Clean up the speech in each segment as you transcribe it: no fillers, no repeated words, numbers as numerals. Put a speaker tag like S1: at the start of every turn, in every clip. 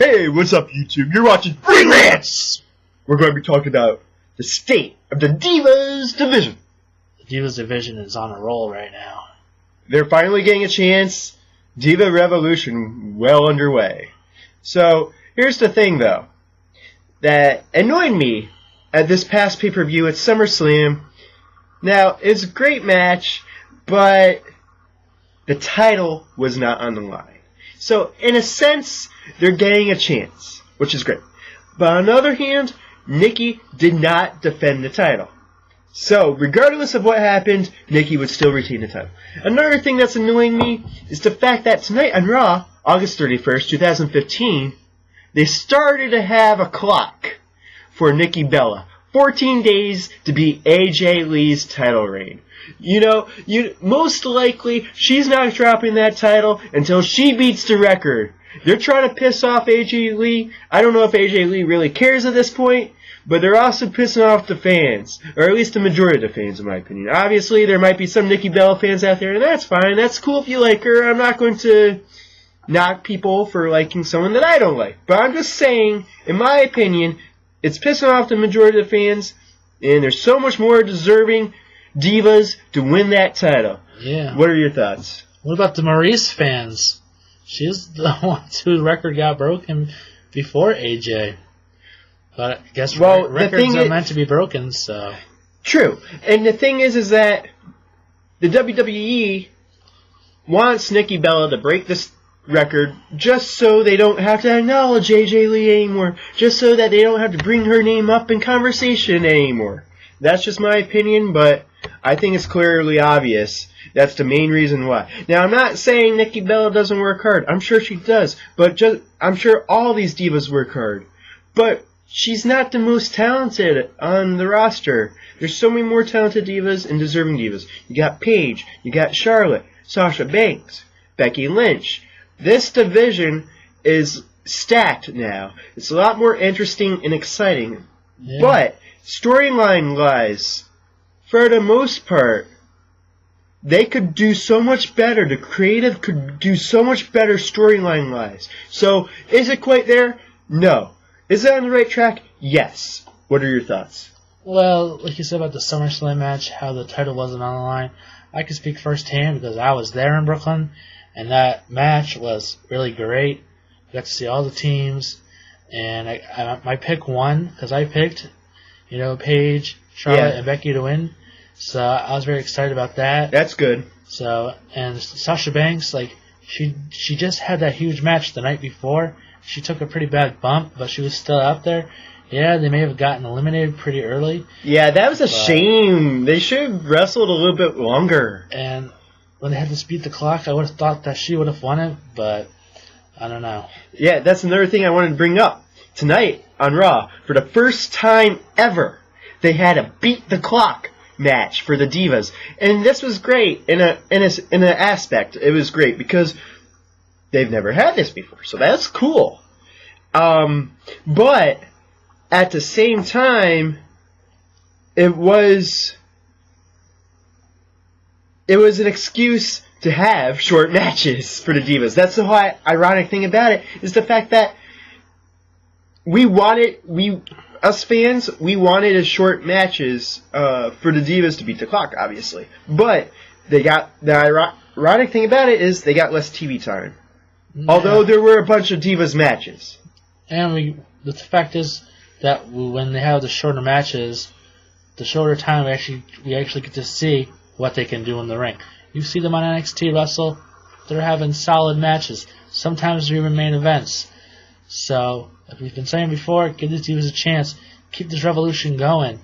S1: Hey, what's up, YouTube? You're watching Freelance! We're going to be talking about the state of the Divas division.
S2: The Divas division is on a roll right now.
S1: They're finally getting a chance. Diva Revolution well underway. So, here's the thing, though, that annoyed me at this past pay-per-view at SummerSlam. Now, it's a great match, but the title was not on the line. So, in a sense, they're getting a chance, which is great. But on the other hand, Nikki did not defend the title. So, regardless of what happened, Nikki would still retain the title. Another thing that's annoying me is the fact that tonight on Raw, August 31st, 2015, they started to have a clock for Nikki Bella. 14 days to beat AJ Lee's title reign. Most likely, she's not dropping that title until she beats the record. They're trying to piss off AJ Lee. I don't know if AJ Lee really cares at this point, but they're also pissing off the fans, or at least the majority of the fans, in my opinion. Obviously, there might be some Nikki Bella fans out there, and that's fine. That's cool if you like her. I'm not going to knock people for liking someone that I don't like. But I'm just saying, in my opinion, it's pissing off the majority of the fans, and there's so much more deserving divas to win that title.
S2: Yeah.
S1: What are your thoughts?
S2: What about the Maurice fans? She's the one whose record got broken before AJ. But I guess records are meant to be broken, so...
S1: True. And the thing is that the WWE wants Nikki Bella to break this record just so they don't have to acknowledge AJ Lee anymore. Just so that they don't have to bring her name up in conversation anymore. That's just my opinion, but I think it's clearly obvious. That's the main reason why. Now, I'm not saying Nikki Bella doesn't work hard. I'm sure she does. But I'm sure all these divas work hard. But she's not the most talented on the roster. There's so many more talented divas and deserving divas. You got Paige. You got Charlotte. Sasha Banks. Becky Lynch. This division is stacked now. It's a lot more interesting and exciting. Yeah. But storyline-wise, for the most part, they could do so much better. The creative could do so much better storyline-wise. So, is it quite there? No. Is it on the right track? Yes. What are your thoughts?
S2: Well, like you said about the SummerSlam match, how the title wasn't on the line, I can speak firsthand because I was there in Brooklyn, and that match was really great. I got to see all the teams, and my pick won because I picked, Paige, Charlotte, and Becky to win. So I was very excited about that.
S1: That's good.
S2: So, and Sasha Banks, she just had that huge match the night before. She took a pretty bad bump, but she was still out there. Yeah, they may have gotten eliminated pretty early.
S1: Yeah, that was a shame. They should have wrestled a little bit longer.
S2: And when they had to speed the clock, I would have thought that she would have won it, but I don't know.
S1: Yeah, that's another thing I wanted to bring up. Tonight on Raw, for the first time ever, they had a beat the clock match for the Divas. And this was great in an aspect. It was great because they've never had this before, so that's cool. But at the same time, it was an excuse to have short matches for the Divas. That's the whole ironic thing about it, is the fact that us fans, we wanted as short matches for the Divas to beat the clock, obviously. But the ironic thing about it is they got less TV time. Yeah. Although there were a bunch of Divas matches.
S2: And the fact is that when they have the shorter matches, the shorter time, we actually get to see what they can do in the ring. You see them on NXT wrestle, they're having solid matches. Sometimes they're even main events. So, like we've been saying before, give these Divas a chance. Keep this revolution going.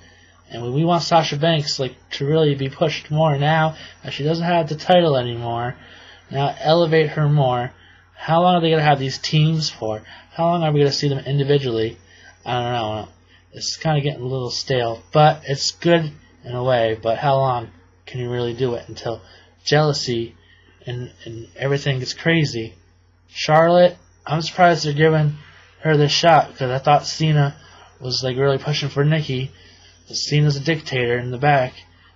S2: And we want Sasha Banks to really be pushed more now, as she doesn't have the title anymore. Now elevate her more. How long are they going to have these teams for? How long are we going to see them individually? I don't know. It's kind of getting a little stale. But it's good in a way. But how long can you really do it until jealousy and everything gets crazy? Charlotte, I'm surprised they're giving her this shot because I thought Cena was really pushing for Nikki. Cena's a dictator in the back,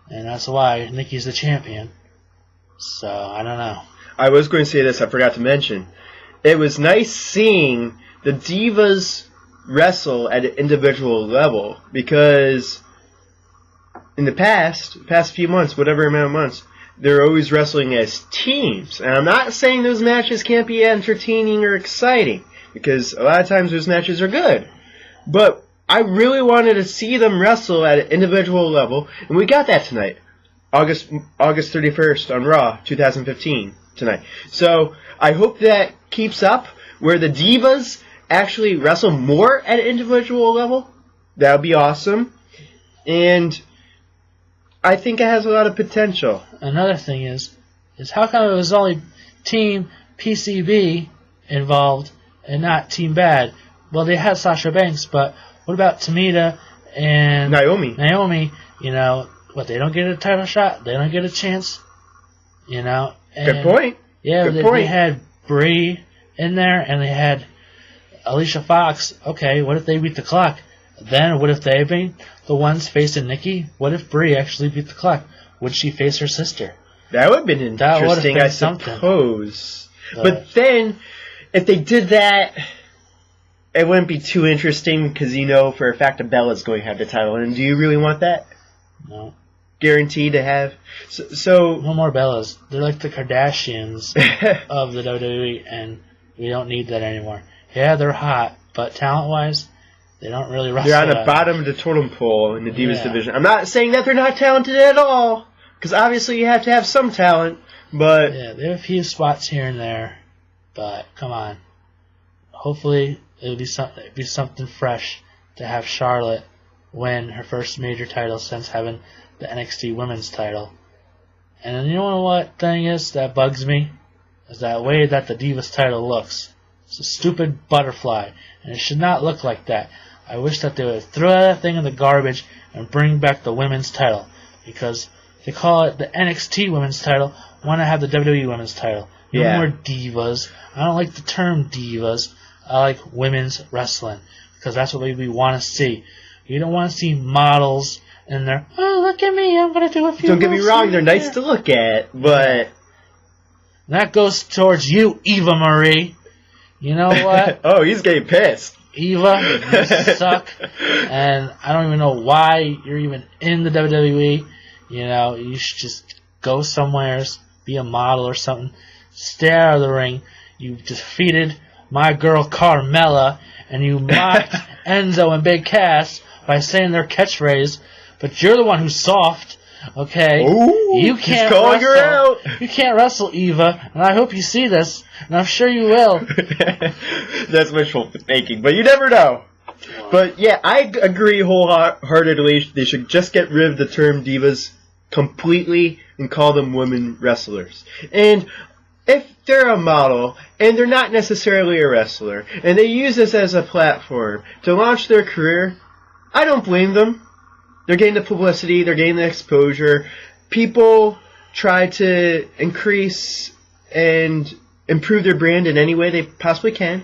S2: and that's why Nikki's the champion. So, I don't know.
S1: I was going to say this, I forgot to mention. It was nice seeing the Divas wrestle at an individual level, because in the past few months, whatever amount of months, they're always wrestling as teams. And I'm not saying those matches can't be entertaining or exciting, because a lot of times those matches are good. But I really wanted to see them wrestle at an individual level, and we got that tonight. August 31st on Raw 2015 tonight. So I hope that keeps up, where the Divas actually wrestle more at an individual level. That would be awesome. And I think it has a lot of potential.
S2: Another thing is how come it was only Team PCB involved and not Team Bad? Well, they had Sasha Banks, but what about Tamina and Naomi, you know, they don't get a title shot, they don't get a chance, you know. And
S1: good point.
S2: Yeah,
S1: good point.
S2: They had Brie in there, and they had Alicia Fox. Okay, what if they beat the clock? Then what if they been the ones facing Nikki? What if Brie actually beat the clock? Would she face her sister?
S1: That would have been interesting, I suppose. But then, if they did that, it wouldn't be too interesting, because you know for a fact that Bella's going to have the title. And do you really want that?
S2: No.
S1: Guaranteed to have? So
S2: no more Bellas. They're like the Kardashians of the WWE, and we don't need that anymore. Yeah, they're hot, but talent-wise, they don't really wrestle.
S1: They're on the bottom of the totem pole in the Divas division. I'm not saying that they're not talented at all, because obviously you have to have some talent, but...
S2: Yeah, they have a few spots here and there, but come on. Hopefully it'll be something fresh to have Charlotte win her first major title since having the NXT Women's title. And you know what thing is that bugs me? Is that way that the Divas title looks. It's a stupid butterfly, and it should not look like that. I wish that they would throw that thing in the garbage and bring back the women's title, because they call it the NXT Women's title, why not have the WWE Women's title? No more divas. I don't like the term divas. I like women's wrestling, because that's what we want to see. We don't want to see models and they're, oh, look at me, I'm going to do a few.
S1: Don't get me wrong, they're nice to look at, but...
S2: And that goes towards you, Eva Marie. You know what?
S1: Oh, he's getting pissed.
S2: Eva, you suck. And I don't even know why you're even in the WWE. You know, you should just go somewhere, be a model or something. Stay out of the ring. You defeated my girl Carmella, and you mocked Enzo and Big Cass by saying their catchphrase, but you're the one who's soft, okay?
S1: Ooh,
S2: you can't
S1: he's calling her out.
S2: You can't wrestle, Eva, and I hope you see this, and I'm sure you will.
S1: That's wishful thinking, but you never know. But yeah, I agree wholeheartedly. They should just get rid of the term divas completely and call them women wrestlers. And if they're a model, and they're not necessarily a wrestler, and they use this as a platform to launch their career, I don't blame them. They're getting the publicity, they're getting the exposure. People try to increase and improve their brand in any way they possibly can.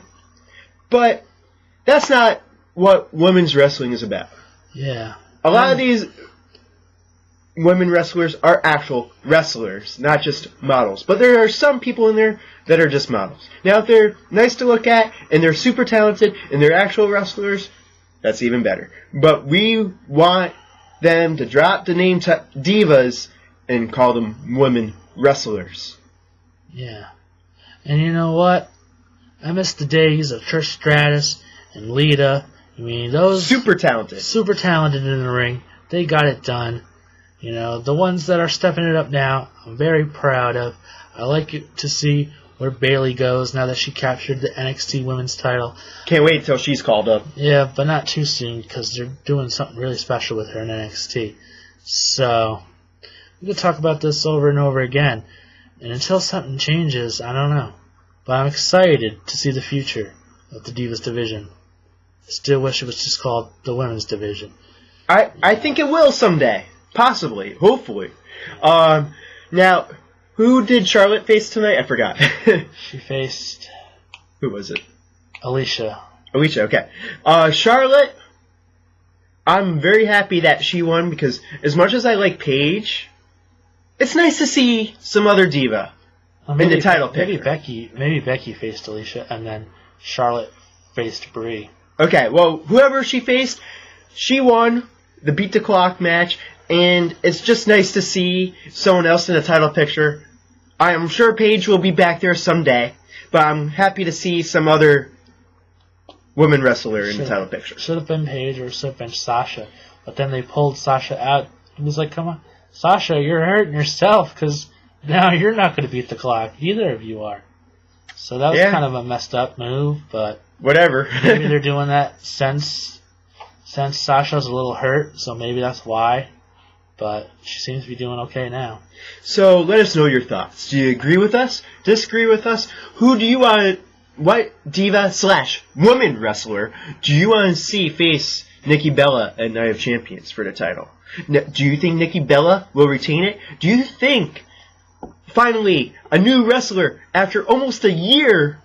S1: But that's not what women's wrestling is about.
S2: Yeah.
S1: A lot of these women wrestlers are actual wrestlers, not just models. But there are some people in there that are just models. Now, if they're nice to look at, and they're super talented, and they're actual wrestlers, that's even better. But we want them to drop the name divas and call them women wrestlers.
S2: Yeah. And you know what? I miss the days of Trish Stratus and Lita. I mean, those...
S1: Super talented.
S2: Super talented in the ring. They got it done. You know, the ones that are stepping it up now, I'm very proud of. I like to see where Bayley goes now that she captured the NXT Women's title.
S1: Can't wait until she's called up.
S2: Yeah, but not too soon, because they're doing something really special with her in NXT. So, we could talk about this over and over again. And until something changes, I don't know. But I'm excited to see the future of the Divas division. I still wish it was just called the Women's division.
S1: I think it will someday. Possibly. Hopefully. Now, who did Charlotte face tonight? I forgot.
S2: She faced...
S1: Who was it?
S2: Alicia,
S1: okay. Charlotte, I'm very happy that she won, because as much as I like Paige, it's nice to see some other diva in the title picture.
S2: Maybe Becky faced Alicia, and then Charlotte faced Brie.
S1: Okay, well, whoever she faced, she won the Beat the Clock match, and it's just nice to see someone else in the title picture. I'm sure Paige will be back there someday, but I'm happy to see some other woman wrestler in the title picture.
S2: Should have been Paige or should have been Sasha, but then they pulled Sasha out. It was like, come on, Sasha, you're hurting yourself because now you're not going to beat the clock. Neither of you are. So that was kind of a messed up move, but
S1: whatever.
S2: maybe they're doing that since Sasha's a little hurt, so maybe that's why. But she seems to be doing okay now.
S1: So let us know your thoughts. Do you agree with us? Disagree with us? Who do you want? What diva/woman wrestler do you want to see face Nikki Bella at Night of Champions for the title? Do you think Nikki Bella will retain it? Do you think finally a new wrestler after almost a year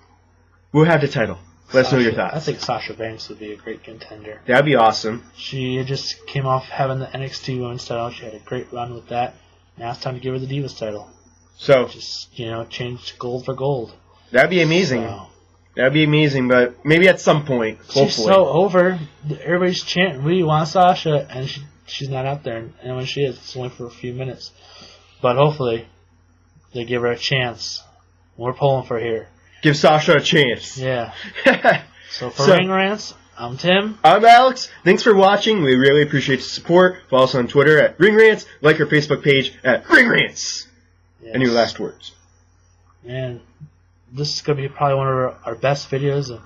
S1: will have the title? Let us know your thoughts.
S2: I think Sasha Banks would be a great contender.
S1: That'd be awesome.
S2: She just came off having the NXT Women's title. She had a great run with that. Now it's time to give her the Divas title.
S1: So
S2: just change gold for gold.
S1: That'd be amazing.
S2: So,
S1: that'd be amazing, but maybe at some point. Hopefully.
S2: She's so over. Everybody's chanting, "We want Sasha," and she's not out there. And when she is, it's only for a few minutes. But hopefully, they give her a chance. We're pulling for here.
S1: Give Sasha a chance.
S2: Yeah. So for Ring Rants, I'm Tim.
S1: I'm Alex. Thanks for watching. We really appreciate the support. Follow us on Twitter at Ring Rants. Like our Facebook page at Ring Rants.
S2: Yes.
S1: Any last words?
S2: And this is going to be probably one of our best videos. And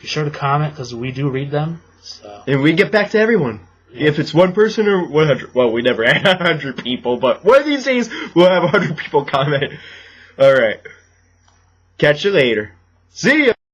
S2: be sure to comment because we do read them. So.
S1: And we get back to everyone. Yeah. If it's one person or 100. Well, we never had 100 people, but one of these days we'll have 100 people comment. All right. Catch you later. See ya.